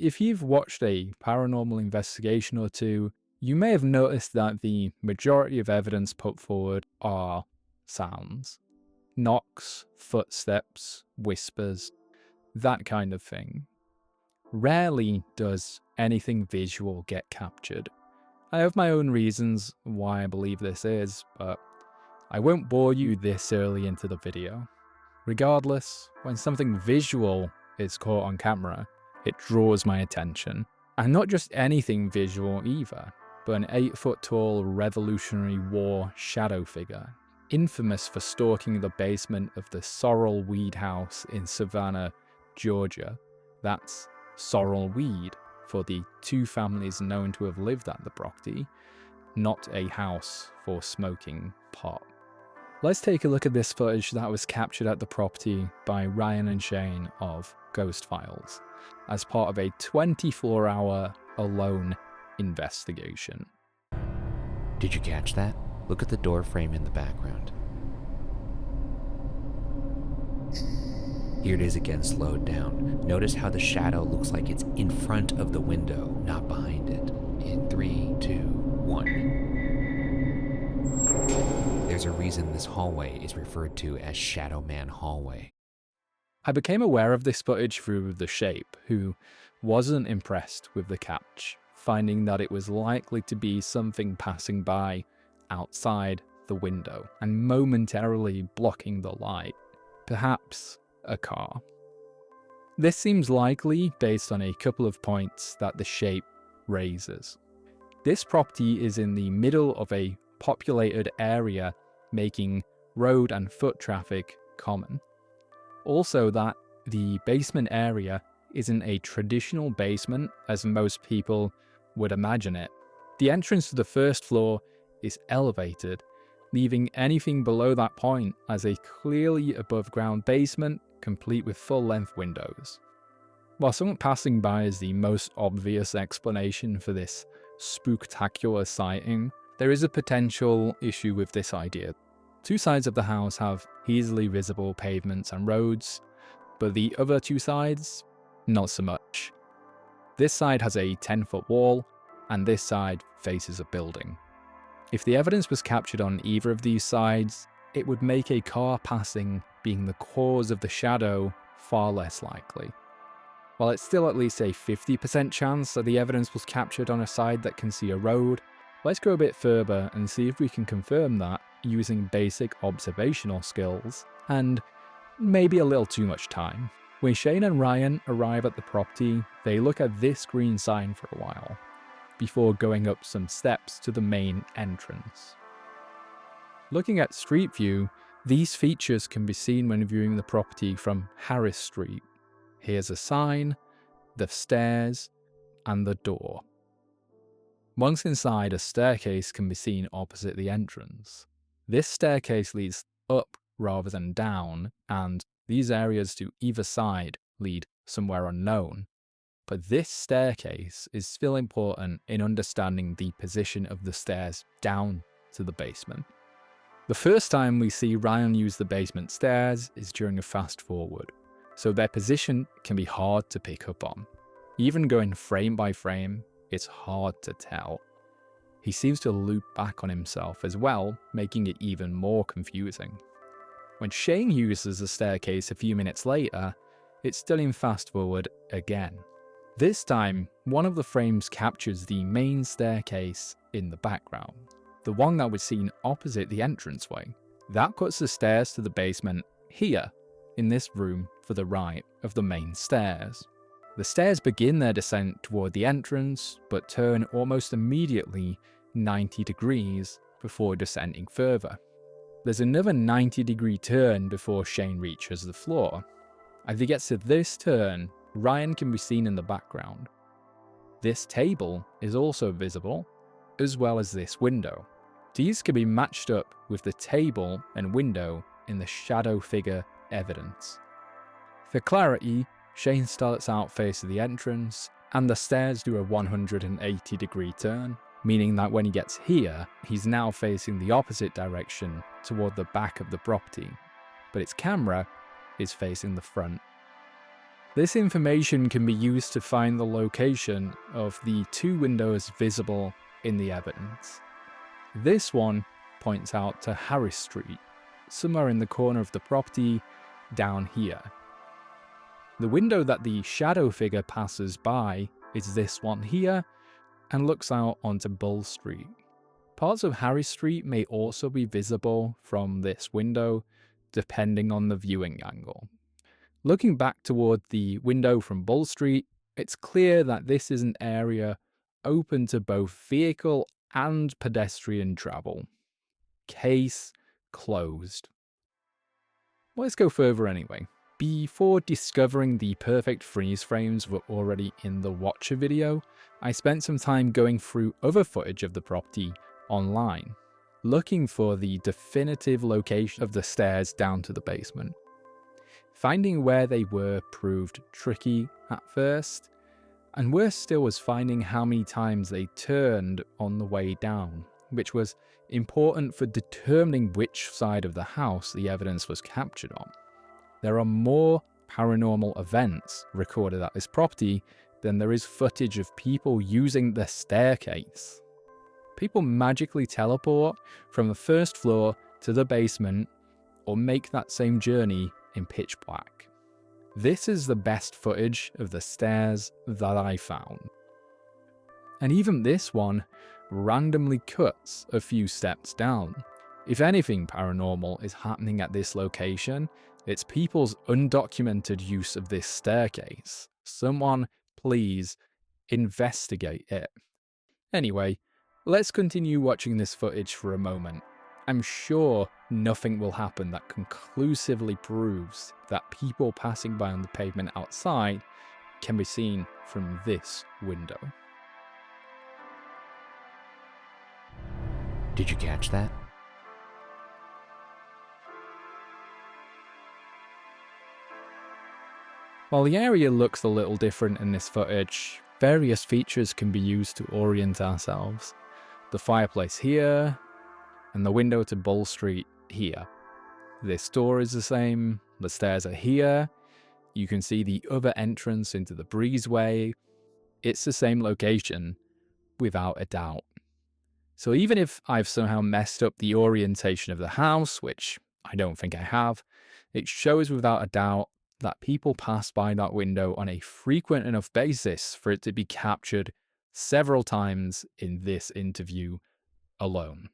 if you've watched a paranormal investigation or two, you may have noticed that the majority of evidence put forward are sounds. Knocks, footsteps, whispers, that kind of thing. Rarely does anything visual get captured. I have my own reasons why I believe this is, but I won't bore you this early into the video. Regardless, when something visual is caught on camera, it draws my attention. And not just anything visual either, but an 8-foot-tall Revolutionary War shadow figure, infamous for stalking the basement of the Sorrel Weed House in Savannah, Georgia. That's Sorrel Weed for the 2 families known to have lived at the property, not a house for smoking pot. Let's take a look at this footage that was captured at the property by Ryan and Shane of Ghost Files as part of a 24-hour alone investigation. Did you catch that? Look at the door frame in the background. Here it is again, slowed down. Notice how the shadow looks like it's in front of the window, not behind it. In 3, 2, 1. There's a reason this hallway is referred to as Shadow Man Hallway. I became aware of this footage through The Shape, who wasn't impressed with the catch, finding that it was likely to be something passing by outside the window and momentarily blocking the light. Perhaps a car. This seems likely based on a couple of points that The Shape raises. This property is in the middle of a populated area, making road and foot traffic common. Also, that the basement area isn't a traditional basement as most people would imagine it. The entrance to the first floor is elevated, leaving anything below that point as a clearly above ground basement complete with full-length windows. While someone passing by is the most obvious explanation for this spooktacular sighting, there is a potential issue with this idea. 2 sides of the house have easily visible pavements and roads, but the other 2 sides, not so much. This side has a 10-foot wall, and this side faces a building. If the evidence was captured on either of these sides, it would make a car passing being the cause of the shadow far less likely. While it's still at least a 50% chance that the evidence was captured on a side that can see a road, let's go a bit further and see if we can confirm that using basic observational skills, and maybe a little too much time. When Shane and Ryan arrive at the property, they look at this green sign for a while, before going up some steps to the main entrance. Looking at Street View, these features can be seen when viewing the property from Harris Street. Here's a sign, the stairs, and the door. Once inside, a staircase can be seen opposite the entrance. This staircase leads up rather than down, and these areas to either side lead somewhere unknown. But this staircase is still important in understanding the position of the stairs down to the basement. The first time we see Ryan use the basement stairs is during a fast forward, so their position can be hard to pick up on. Even going frame by frame, it's hard to tell. He seems to loop back on himself as well, making it even more confusing. When Shane uses the staircase a few minutes later, it's still in fast forward again. This time, one of the frames captures the main staircase in the background, the one that was seen opposite the entranceway. That puts the stairs to the basement here, in this room for the right of the main stairs. The stairs begin their descent toward the entrance, but turn almost immediately 90 degrees before descending further. There's another 90-degree turn before Shane reaches the floor. As he gets to this turn, Ryan can be seen in the background. This table is also visible, as well as this window. These can be matched up with the table and window in the shadow figure evidence. For clarity, Shane starts out facing the entrance, and the stairs do a 180-degree turn, meaning that when he gets here, he's now facing the opposite direction toward the back of the property, but its camera is facing the front. This information can be used to find the location of the two windows visible in the evidence. This one points out to Harris Street, somewhere in the corner of the property down here. The window that the shadow figure passes by is this one here and looks out onto Bull Street. Parts of Harris Street may also be visible from this window, depending on the viewing angle. Looking back toward the window from Bull Street, it's clear that this is an area open to both vehicle and pedestrian travel. Case closed. Let's go further anyway. Before discovering the perfect freeze frames were already in the Watcher video, I spent some time going through other footage of the property online, looking for the definitive location of the stairs down to the basement. Finding where they were proved tricky at first, and worse still was finding how many times they turned on the way down, which was important for determining which side of the house the evidence was captured on. There are more paranormal events recorded at this property than there is footage of people using the staircase. People magically teleport from the first floor to the basement or make that same journey in pitch black. This is the best footage of the stairs that I found. And even this one randomly cuts a few steps down. If anything paranormal is happening at this location, it's people's undocumented use of this staircase. Someone, please, investigate it. Anyway, let's continue watching this footage for a moment. I'm sure nothing will happen that conclusively proves that people passing by on the pavement outside can be seen from this window. Did you catch that? While the area looks a little different in this footage, various features can be used to orient ourselves. The fireplace here, and the window to Bull Street here. This door is the same, the stairs are here, you can see the other entrance into the breezeway. It's the same location, without a doubt. So even if I've somehow messed up the orientation of the house, which I don't think I have, it shows without a doubt that people pass by that window on a frequent enough basis for it to be captured several times in this interview alone.